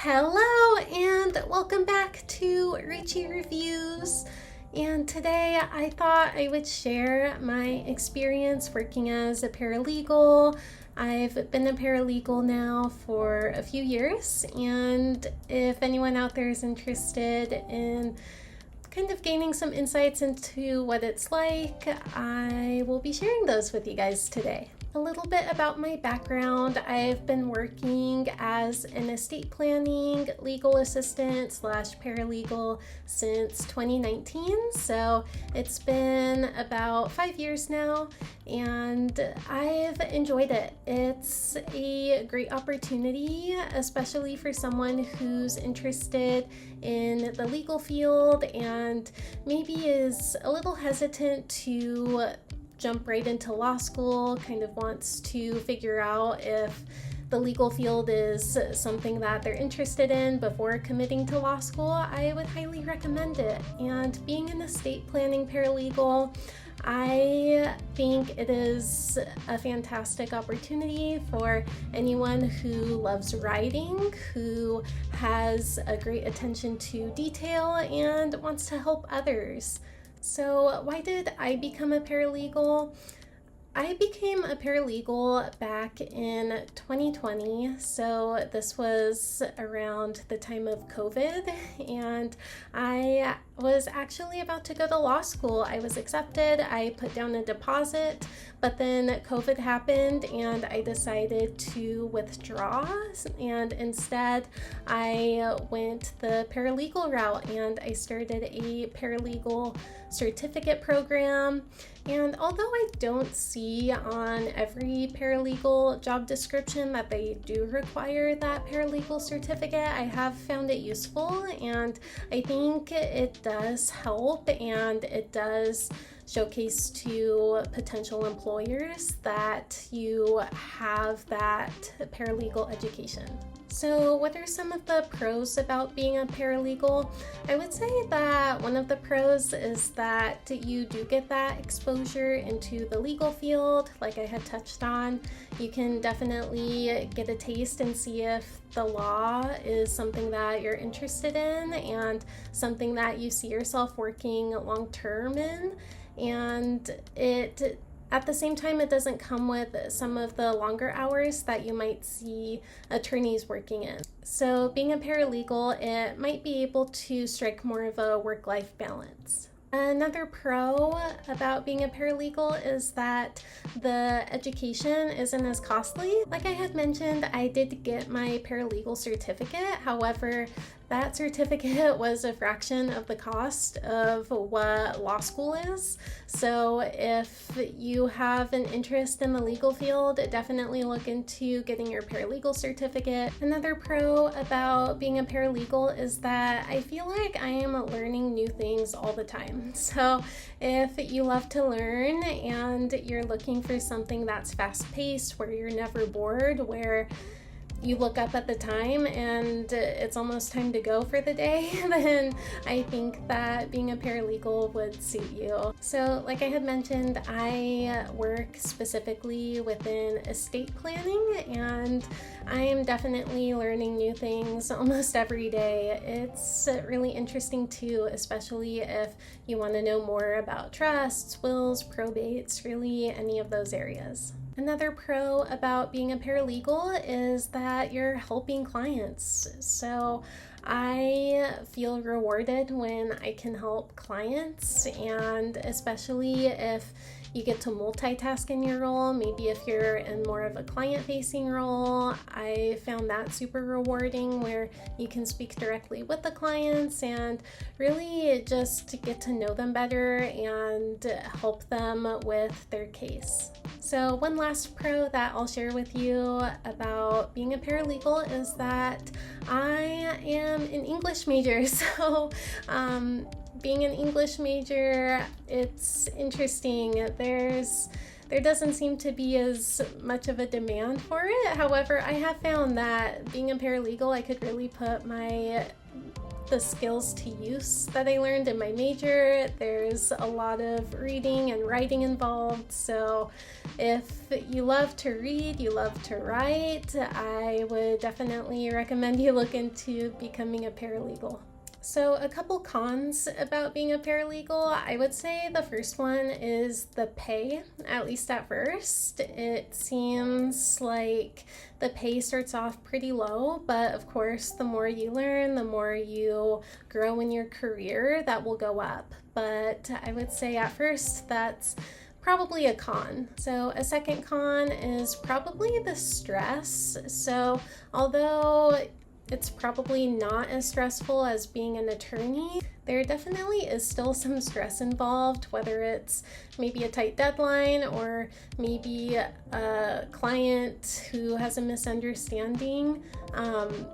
Hello and welcome back to Rachie Reviews. And today I thought I would share my experience working as a paralegal. I've been a paralegal now for a few years, and if anyone out there is interested in kind of gaining some insights into what it's like, I will be sharing those with you guys today. A little bit about my background. I've been working as an estate planning legal assistant / paralegal since 2019. So it's been about 5 years now, and I've enjoyed it. It's a great opportunity, especially for someone who's interested in the legal field and maybe is a little hesitant to jump right into law school, kind of wants to figure out if the legal field is something that they're interested in before committing to law school. I would highly recommend it. And being an estate planning paralegal, I think it is a fantastic opportunity for anyone who loves writing, who has a great attention to detail, and wants to help others. So why did I become a paralegal? I became a paralegal back in 2020, so this was around the time of COVID, and I was actually about to go to law school. I was accepted, I put down a deposit, but then COVID happened and I decided to withdraw, and instead I went the paralegal route and I started a paralegal certificate program. And although I don't see on every paralegal job description that they do require that paralegal certificate, I have found it useful, and I think it does help, and it does showcase to potential employers that you have that paralegal education. So what are some of the pros about being a paralegal? I would say that one of the pros is that you do get that exposure into the legal field, like I had touched on. You can definitely get a taste and see if the law is something that you're interested in and something that you see yourself working long term in. And at the same time, it doesn't come with some of the longer hours that you might see attorneys working in. So being a paralegal, it might be able to strike more of a work-life balance. Another pro about being a paralegal is that the education isn't as costly. Like I had mentioned, I did get my paralegal certificate. However, that certificate was a fraction of the cost of what law school is. So if you have an interest in the legal field, definitely look into getting your paralegal certificate. Another pro about being a paralegal is that I feel like I am learning new things all the time. So if you love to learn and you're looking for something that's fast-paced, where you're never bored, where you look up at the time and it's almost time to go for the day, then I think that being a paralegal would suit you. So like I had mentioned, I work specifically within estate planning, and I am definitely learning new things almost every day. It's really interesting too, especially if you want to know more about trusts, wills, probates, really any of those areas. Another pro about being a paralegal is that you're helping clients. So I feel rewarded when I can help clients, and especially if you get to multitask in your role. Maybe if you're in more of a client-facing role, I found that super rewarding, where you can speak directly with the clients and really just get to know them better and help them with their case. So one last pro that I'll share with you about being a paralegal is that I am an English major. So being an English major, it's interesting. There doesn't seem to be as much of a demand for it. However, I have found that being a paralegal, I could really put the skills to use that I learned in my major. There's a lot of reading and writing involved, so if you love to read, you love to write, I would definitely recommend you look into becoming a paralegal. So a couple cons about being a paralegal, I would say the first one is the pay, at least at first. It seems like the pay starts off pretty low, but of course, the more you learn, the more you grow in your career, that will go up. But I would say at first that's probably a con. So a second con is probably the stress. So although it's probably not as stressful as being an attorney, there definitely is still some stress involved, whether it's maybe a tight deadline or maybe a client who has a misunderstanding.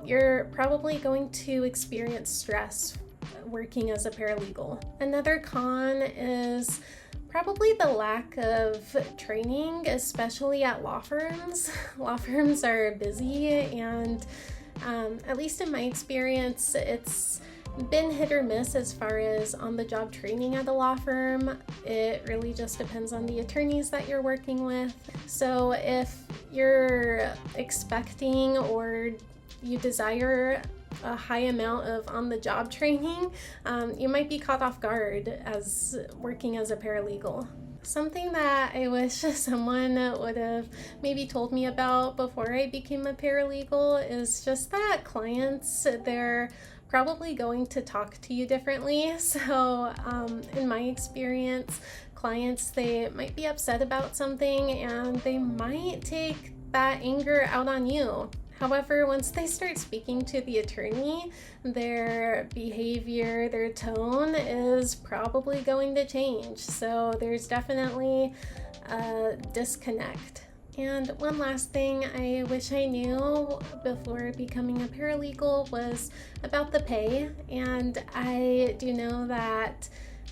You're probably going to experience stress working as a paralegal. Another con is probably the lack of training, especially at law firms. Law firms are busy, and at least in my experience, it's been hit or miss as far as on-the-job training at a law firm. It really just depends on the attorneys that you're working with. So if you're expecting or you desire a high amount of on-the-job training, you might be caught off guard as working as a paralegal. Something that I wish someone would have maybe told me about before I became a paralegal is just that clients, they're probably going to talk to you differently. So in my experience, clients, they might be upset about something and they might take that anger out on you. However, once they start speaking to the attorney, their behavior, their tone is probably going to change. So there's definitely a disconnect. And one last thing I wish I knew before becoming a paralegal was about the pay. And I do know that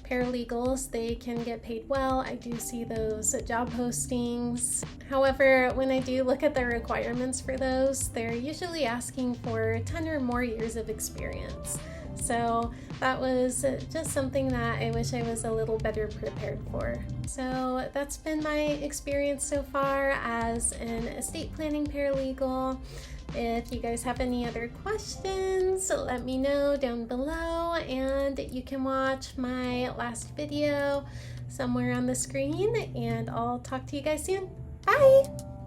paralegals, they can get paid well. I do see those job postings. However, when I do look at the requirements for those, they're usually asking for 10 or more years of experience. So that was just something that I wish I was a little better prepared for. So that's been my experience so far as an estate planning paralegal. If you guys have any other questions, let me know down below, and you can watch my last video somewhere on the screen, and I'll talk to you guys soon. Bye!